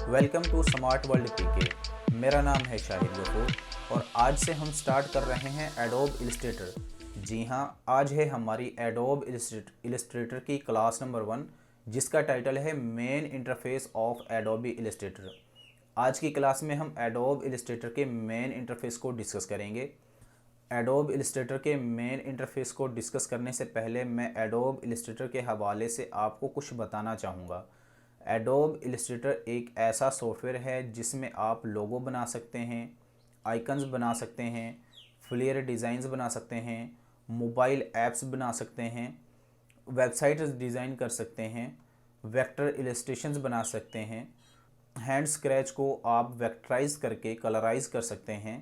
Welcome to smart world पीके। मेरा नाम है शाहिद गफूर और आज से हम स्टार्ट कर रहे हैं एडोब इलस्ट्रेटर। जी हाँ, आज है हमारी एडोब इलस्ट्रेटर की क्लास नंबर 1, जिसका टाइटल है main interface of Adobe Illustrator. आज की क्लास में हम एडोब इलस्ट्रेटर के मेन इंटरफेस को डिस्कस करेंगे। एडोब इलस्ट्रेटर के मेन इंटरफेस को डिस्कस करने से पहले मैं एडोब इलस्ट्रेटर के हवाले से आपको कुछ बताना चाहूँगा। एडोब इलस्ट्रेटर एक ऐसा सॉफ्टवेयर है जिसमें आप लोगो बना सकते हैं, आइकन्स बना सकते हैं, फ्लेयर डिज़ाइंस बना सकते हैं, मोबाइल ऐप्स बना सकते हैं, वेबसाइट्स डिज़ाइन कर सकते हैं, वेक्टर इलस्ट्रेशंस बना सकते हैं, हैंड स्क्रैच को आप वेक्टराइज करके कलराइज कर सकते हैं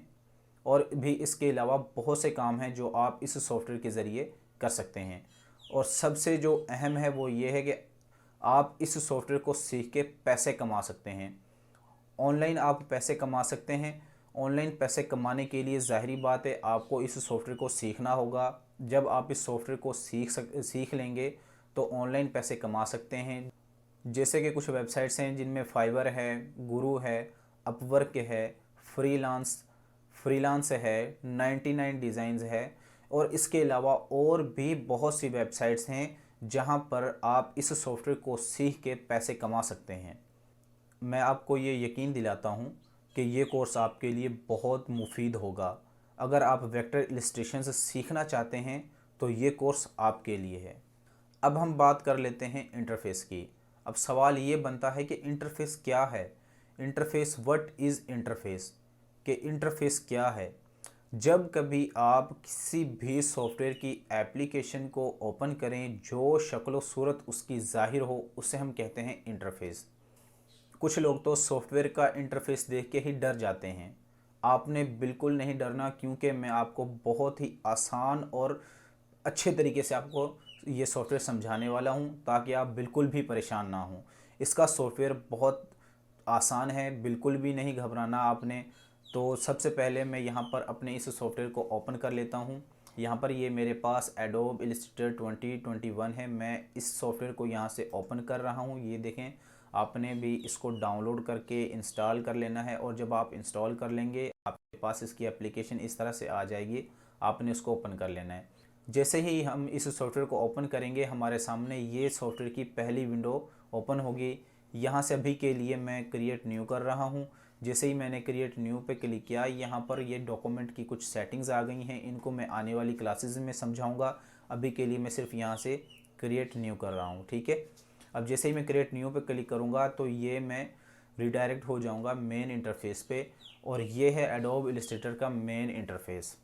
और भी इसके अलावा बहुत से काम हैं जो आप इस सॉफ्टवेयर के ज़रिए कर सकते हैं। और सबसे जो अहम है वो ये है कि आप इस सॉफ्टवेयर को सीख के पैसे कमा सकते हैं। ऑनलाइन आप पैसे कमा सकते हैं। ऑनलाइन पैसे कमाने के लिए ज़ाहिरी बात है आपको इस सॉफ्टवेयर को सीखना होगा। जब आप इस सॉफ्टवेयर को सीख लेंगे तो ऑनलाइन पैसे कमा सकते हैं। जैसे कि कुछ वेबसाइट्स हैं जिनमें फाइवर है, गुरु है, अपवर्क है, फ्रीलांस फ्रीलांस है, 99 डिज़ाइंस है और इसके अलावा और भी बहुत सी वेबसाइट्स हैं जहां पर आप इस सॉफ्टवेयर को सीख के पैसे कमा सकते हैं। मैं आपको ये यकीन दिलाता हूँ कि ये कोर्स आपके लिए बहुत मुफीद होगा। अगर आप वेक्टर इलस्ट्रेशन सीखना चाहते हैं तो ये कोर्स आपके लिए है। अब हम बात कर लेते हैं इंटरफेस की। अब सवाल ये बनता है कि इंटरफेस क्या है। इंटरफेस, व्हाट इज़ इंटरफेस, कि इंटरफेस क्या है। जब कभी आप किसी भी सॉफ्टवेयर की एप्लीकेशन को ओपन करें, जो शक्ल सूरत उसकी ज़ाहिर हो, उसे हम कहते हैं इंटरफेस। कुछ लोग तो सॉफ्टवेयर का इंटरफेस देख के ही डर जाते हैं। आपने बिल्कुल नहीं डरना, क्योंकि मैं आपको बहुत ही आसान और अच्छे तरीके से आपको ये सॉफ्टवेयर समझाने वाला हूँ ताकि आप बिल्कुल भी परेशान ना हों। इसका सॉफ्टवेयर बहुत आसान है, बिल्कुल भी नहीं घबराना आपने। तो सबसे पहले मैं यहाँ पर अपने इस सॉफ्टवेयर को ओपन कर लेता हूँ। यहाँ पर ये मेरे पास एडोब इलस्ट्रेटर 2021 है। मैं इस सॉफ्टवेयर को यहाँ से ओपन कर रहा हूँ। ये देखें, आपने भी इसको डाउनलोड करके इंस्टॉल कर लेना है और जब आप इंस्टॉल कर लेंगे आपके पास इसकी एप्लीकेशन इस तरह से आ जाएगी। आपने इसको ओपन कर लेना है। जैसे ही हम इस सॉफ्टवेयर को ओपन करेंगे हमारे सामने ये सॉफ्टवेयर की पहली विंडो ओपन होगी। यहाँ से अभी के लिए मैं क्रिएट न्यू कर रहा हूँ। जैसे ही मैंने क्रिएट न्यू पे क्लिक किया, यहाँ पर ये डॉक्यूमेंट की कुछ सेटिंग्स आ गई हैं। इनको मैं आने वाली क्लासेस में समझाऊंगा। अभी के लिए मैं सिर्फ यहाँ से क्रिएट न्यू कर रहा हूँ, ठीक है। अब जैसे ही मैं क्रिएट न्यू पे क्लिक करूँगा तो ये मैं रिडायरेक्ट हो जाऊँगा मेन इंटरफेस पे। और ये है एडोब इलस्ट्रेटर का मेन इंटरफेस।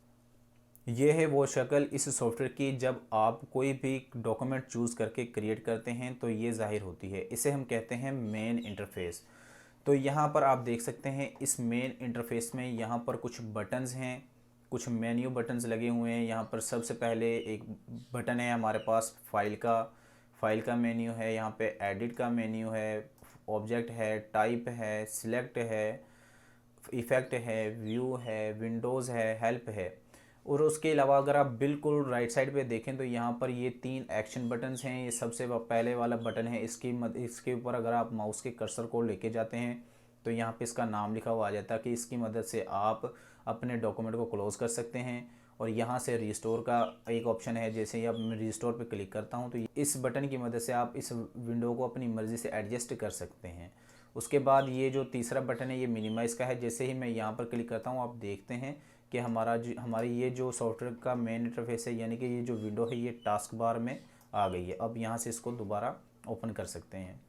ये है वो शक्ल इस सॉफ्टवेयर की जब आप कोई भी डॉक्यूमेंट चूज़ करके क्रिएट करते हैं तो ये ज़ाहिर होती है। इसे हम कहते हैं मेन इंटरफेस। तो यहाँ पर आप देख सकते हैं इस मेन इंटरफेस में यहाँ पर कुछ बटन्स हैं, कुछ मेन्यू बटन्स लगे हुए हैं। यहाँ पर सबसे पहले एक बटन है हमारे पास फाइल का मेन्यू है। यहाँ पे एडिट का मेन्यू है, ऑब्जेक्ट है, टाइप है, सिलेक्ट है, इफ़ेक्ट है, व्यू है, विंडोज़ है, हेल्प है। और उसके अलावा अगर आप बिल्कुल राइट साइड पे देखें तो यहाँ पर ये 3 एक्शन बटन्स हैं। ये सबसे पहले वाला बटन है। इसके ऊपर अगर आप माउस के कर्सर को लेके जाते हैं तो यहाँ पे इसका नाम लिखा हुआ आ जाता है कि इसकी मदद से आप अपने डॉक्यूमेंट को क्लोज़ कर सकते हैं। और यहाँ से रिस्टोर का एक ऑप्शन है। जैसे ही आप मैं रिस्टोर पे क्लिक करता हूँ तो इस बटन की मदद से आप इस विंडो को अपनी मर्ज़ी से एडजस्ट कर सकते हैं। उसके बाद ये जो तीसरा बटन है ये मिनिमाइज़ का है। जैसे ही मैं यहाँ पर क्लिक करता हूँ आप देखते हैं कि हमारी ये जो सॉफ्टवेयर का मेन इंटरफेस है, यानी कि ये जो विंडो है ये टास्क बार में आ गई है। अब यहाँ से इसको दोबारा ओपन कर सकते हैं।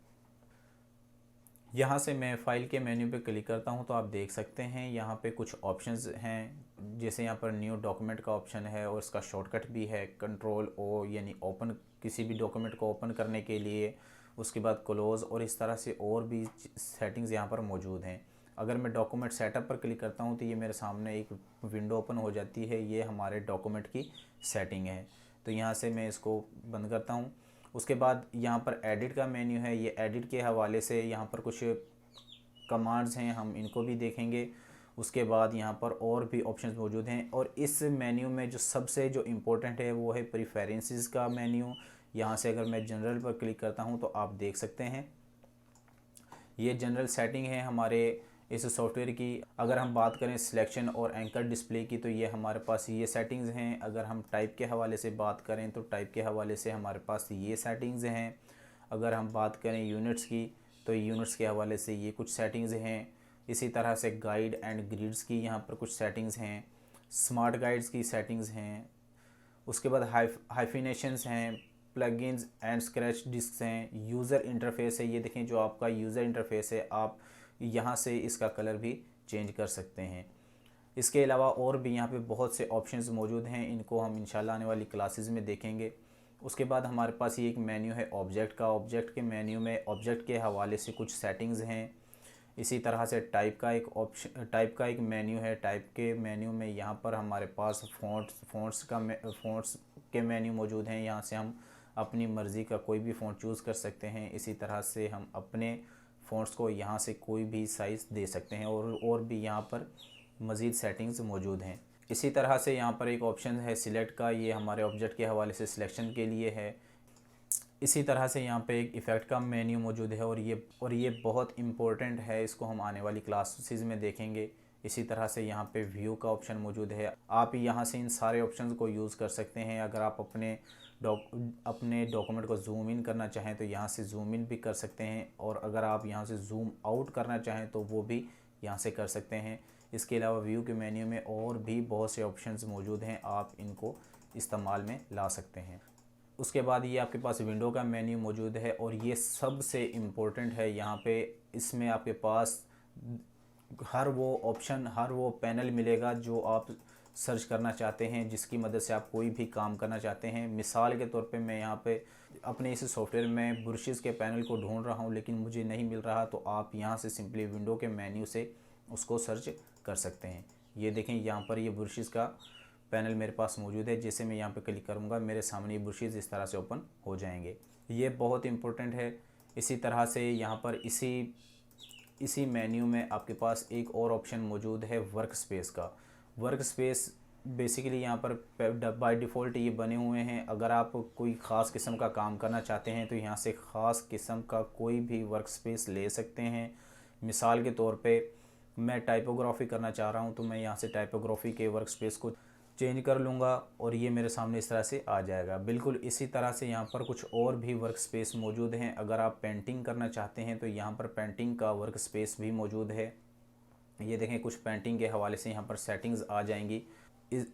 यहाँ से मैं फ़ाइल के मेन्यू पे क्लिक करता हूँ तो आप देख सकते हैं यहाँ पे कुछ ऑप्शंस हैं। जैसे यहाँ पर न्यू डॉक्यूमेंट का ऑप्शन है और इसका शॉर्टकट भी है, कंट्रोल ओ, यानी ओपन किसी भी डॉक्यूमेंट को ओपन करने के लिए। उसके बाद क्लोज़, और इस तरह से और भी सेटिंग्स यहाँ पर मौजूद हैं। अगर मैं डॉक्यूमेंट सेटअप पर क्लिक करता हूँ तो ये मेरे सामने एक विंडो ओपन हो जाती है। ये हमारे डॉक्यूमेंट की सेटिंग है। तो यहाँ से मैं इसको बंद करता हूँ। उसके बाद यहाँ पर एडिट का मेन्यू है। ये एडिट के हवाले से यहाँ पर कुछ कमांड्स हैं, हम इनको भी देखेंगे। उसके बाद यहाँ पर और भी ऑप्शंस मौजूद हैं। और इस मेन्यू में जो सबसे जो इम्पोर्टेंट है वो है प्रेफरेंसेस का मेन्यू। यहाँ से अगर मैं जनरल पर क्लिक करता हूँ तो आप देख सकते हैं ये जनरल सेटिंग है हमारे इस सॉफ्टवेयर की। अगर हम बात करें सिलेक्शन और एंकर डिस्प्ले की तो ये हमारे पास ये सेटिंग्स हैं। अगर हम टाइप के हवाले से बात करें तो टाइप के हवाले से हमारे पास ये सेटिंग्स हैं। अगर हम बात करें यूनिट्स की तो यूनिट्स के हवाले से ये कुछ सेटिंग्स हैं। इसी तरह से गाइड एंड ग्रिड्स की यहाँ पर कुछ सेटिंग्स हैं। स्मार्ट गाइड्स की सेटिंग्स हैं। उसके बाद हाइफिनेशंस हैं, प्लगइन्स एंड स्क्रैच डिस्क हैं, यूज़र इंटरफेस है। ये देखें जो आपका यूज़र इंटरफेस है, आप यहाँ से इसका कलर भी चेंज कर सकते हैं। इसके अलावा और भी यहाँ पे बहुत से ऑप्शंस मौजूद हैं, इनको हम इंशाल्लाह आने वाली क्लासेस में देखेंगे। उसके बाद हमारे पास ये एक मेन्यू है ऑब्जेक्ट का। ऑब्जेक्ट के मेन्यू में ऑब्जेक्ट के हवाले से कुछ सेटिंग्स हैं। इसी तरह से टाइप का एक मेन्यू है। टाइप के मेन्यू में यहाँ पर हमारे पास फ़ॉन्ट्स के मेन्यू मौजूद हैं। यहाँ से हम अपनी मर्ज़ी का कोई भी फ़ॉन्ट चूज़ कर सकते हैं। इसी तरह से हम अपने फ़ॉन्ट्स को यहाँ से कोई भी साइज़ दे सकते हैं और भी यहाँ पर मज़ीद सेटिंग्स मौजूद हैं। इसी तरह से यहाँ पर एक ऑप्शन है सिलेक्ट का, ये हमारे ऑब्जेक्ट के हवाले से सिलेक्शन के लिए है। इसी तरह से यहाँ पे एक इफ़ेक्ट का मेन्यू मौजूद है और ये बहुत इम्पोर्टेंट है, इसको हम आने वाली क्लासेस में देखेंगे। इसी तरह से यहाँ पे व्यू का ऑप्शन मौजूद है। आप यहाँ से इन सारे ऑप्शंस को यूज़ कर सकते हैं। अगर आप अपने डॉक्यूमेंट को जूम इन करना चाहें तो यहाँ से जूम इन भी कर सकते हैं, और अगर आप यहाँ से जूम आउट करना चाहें तो वो भी यहाँ से कर सकते हैं। इसके अलावा व्यू के मेन्यू में और भी बहुत से ऑप्शंस मौजूद हैं, आप इनको इस्तेमाल में ला सकते हैं। उसके बाद ये आपके पास विंडो का मेन्यू मौजूद है और ये सबसे इम्पोर्टेंट है। यहाँ पे इसमें आपके पास हर वो पैनल मिलेगा जो आप सर्च करना चाहते हैं, जिसकी मदद से आप कोई भी काम करना चाहते हैं। मिसाल के तौर पे मैं यहाँ पे अपने इस सॉफ्टवेयर में ब्रशेस के पैनल को ढूंढ रहा हूँ लेकिन मुझे नहीं मिल रहा, तो आप यहाँ से सिंपली विंडो के मेन्यू से उसको सर्च कर सकते हैं। ये देखें यहाँ पर ये ब्रशेस का पैनल मेरे पास मौजूद है। जैसे मैं यहाँ पे क्लिक करूँगा मेरे सामने ये ब्रशेस इस तरह से ओपन हो जाएंगे। ये बहुत इंपॉर्टेंट है। इसी तरह से यहाँ पर इसी मेन्यू में आपके पास एक और ऑप्शन मौजूद है वर्क स्पेस का। वर्क स्पेस बेसिकली यहाँ पर बाय डिफ़ॉल्ट ये बने हुए हैं। अगर आप कोई ख़ास किस्म का काम करना चाहते हैं तो यहाँ से ख़ास किस्म का कोई भी वर्क स्पेस ले सकते हैं। मिसाल के तौर पे मैं टाइपोग्राफी करना चाह रहा हूँ तो मैं यहाँ से टाइपोग्राफी के वर्क स्पेस को चेंज कर लूँगा और ये मेरे सामने इस तरह से आ जाएगा। बिल्कुल इसी तरह से यहाँ पर कुछ और भी वर्क स्पेस मौजूद हैं। अगर आप पेंटिंग करना चाहते हैं तो यहाँ पर पेंटिंग का वर्क स्पेस भी मौजूद है। ये देखें कुछ पेंटिंग के हवाले से यहाँ पर सेटिंग्स आ जाएंगी।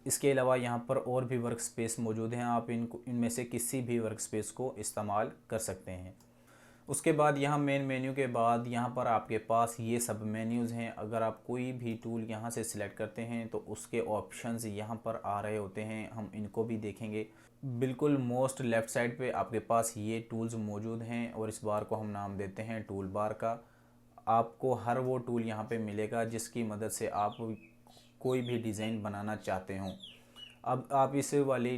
इसके अलावा यहाँ पर और भी वर्क स्पेस मौजूद हैं, आप इनमें से किसी भी वर्क स्पेस को इस्तेमाल कर सकते हैं। उसके बाद यहाँ मेन मेन्यू के बाद यहाँ पर आपके पास ये सब मेन्यूज़ हैं। अगर आप कोई भी टूल यहाँ से सिलेक्ट करते हैं तो उसके ऑप्शंस यहाँ पर आ रहे होते हैं, हम इनको भी देखेंगे। बिल्कुल मोस्ट लेफ़्ट साइड पे आपके पास ये टूल्स मौजूद हैं और इस बार को हम नाम देते हैं टूल बार का। आपको हर वो टूल यहाँ पे मिलेगा जिसकी मदद से आप कोई भी डिज़ाइन बनाना चाहते हों। अब आप इस वाली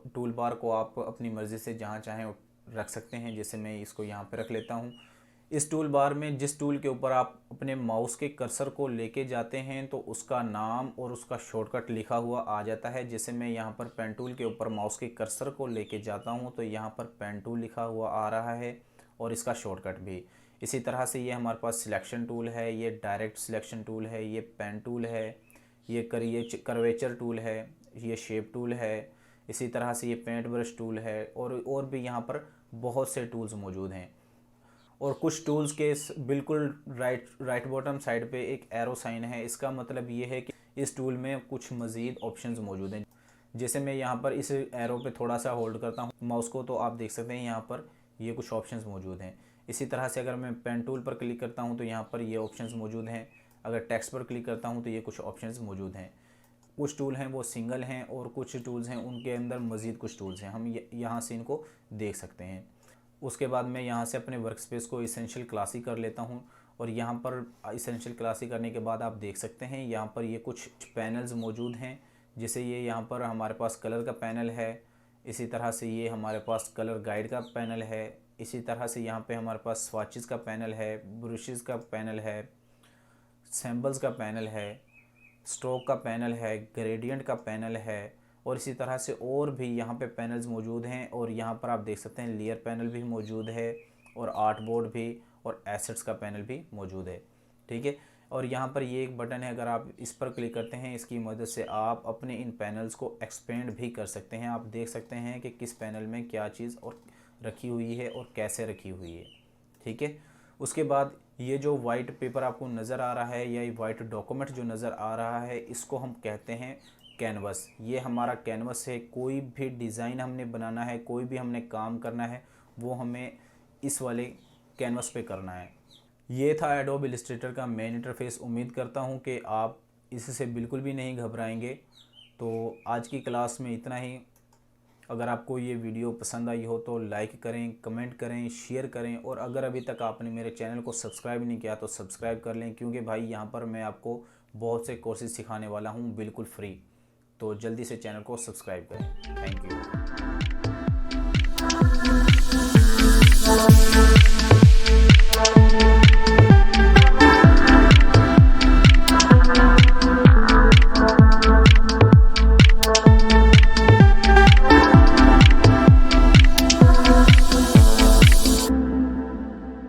टूल बार को आप अपनी मर्ज़ी से जहाँ चाहें रख सकते हैं। जैसे मैं इसको यहाँ पे रख लेता हूँ। इस टूल बार में जिस टूल के ऊपर आप अपने माउस के कर्सर को लेके जाते हैं तो उसका नाम और उसका शॉर्टकट लिखा हुआ आ जाता है। जैसे मैं यहाँ पर पेन टूल के ऊपर माउस के कर्सर को लेके जाता हूँ तो यहाँ पर पेन टूल लिखा हुआ आ रहा है और इसका शॉर्टकट भी। इसी तरह से ये हमारे पास सिलेक्शन टूल है, ये डायरेक्ट सिलेक्शन टूल है, ये पेन टूल है, ये कर्वेचर टूल है, ये शेप टूल है। इसी तरह से ये पेंट ब्रश टूल है और भी यहाँ पर बहुत से टूल्स मौजूद हैं। और कुछ टूल्स के बिल्कुल राइट बॉटम साइड पे एक एरो साइन है। इसका मतलब ये है कि इस टूल में कुछ मज़ीद ऑप्शंस मौजूद हैं। जैसे मैं यहाँ पर इस एरो पे थोड़ा सा होल्ड करता हूँ माउस को तो आप देख सकते हैं यहाँ पर ये कुछ ऑप्शंस मौजूद हैं। इसी तरह से अगर मैं पेन टूल पर क्लिक करता हूँ तो यहाँ पर ये ऑप्शंस मौजूद हैं। अगर टेक्स्ट पर क्लिक करता हूँ तो ये कुछ ऑप्शंस मौजूद हैं। कुछ टूल हैं वो सिंगल हैं और कुछ टूल्स हैं उनके अंदर मज़ीद कुछ टूल्स हैं, हम यहाँ से इनको देख सकते हैं। उसके बाद मैं यहाँ से अपने वर्क स्पेस को इसेंशियल क्लासी कर लेता हूँ और यहाँ पर इसेंशियल क्लासी करने के बाद आप देख सकते हैं यहाँ पर ये कुछ पैनल्स मौजूद हैं। जैसे ये यहाँ पर हमारे पास कलर का पैनल है, इसी तरह से ये हमारे पास कलर गाइड का पैनल है, इसी तरह से यहाँ पे हमारे पास स्वाचेस का पैनल है, ब्रशेस का पैनल है, सैम्पल्स का पैनल है, स्ट्रोक का पैनल है, ग्रेडियंट का पैनल है और इसी तरह से और भी यहाँ पे पैनल्स मौजूद हैं। और यहाँ पर आप देख सकते हैं लेयर पैनल भी मौजूद है और आर्ट बोर्ड भी और एसेट्स का पैनल भी मौजूद है। ठीक है, और यहाँ पर ये एक बटन है, अगर आप इस पर क्लिक करते हैं इसकी मदद से आप अपने इन पैनल्स को एक्सपेंड भी कर सकते हैं। आप देख सकते हैं कि किस पैनल में क्या चीज़ और रखी हुई है और कैसे रखी हुई है। ठीक है, उसके बाद ये जो वाइट पेपर आपको नज़र आ रहा है या ये वाइट डॉक्यूमेंट जो नज़र आ रहा है, इसको हम कहते हैं कैनवस। ये हमारा कैनवस है। कोई भी डिज़ाइन हमने बनाना है, कोई भी हमने काम करना है, वो हमें इस वाले कैनवस पे करना है। ये था एडोब इलस्ट्रेटर का मेन इंटरफेस। उम्मीद करता हूँ कि आप इससे बिल्कुल भी नहीं घबराएंगे। तो आज की क्लास में इतना ही। अगर आपको ये वीडियो पसंद आई हो तो लाइक करें, कमेंट करें, शेयर करें, और अगर अभी तक आपने मेरे चैनल को सब्सक्राइब नहीं किया तो सब्सक्राइब कर लें, क्योंकि भाई यहाँ पर मैं आपको बहुत से कोर्सेज सिखाने वाला हूँ बिल्कुल फ्री। तो जल्दी से चैनल को सब्सक्राइब करें। Thank you.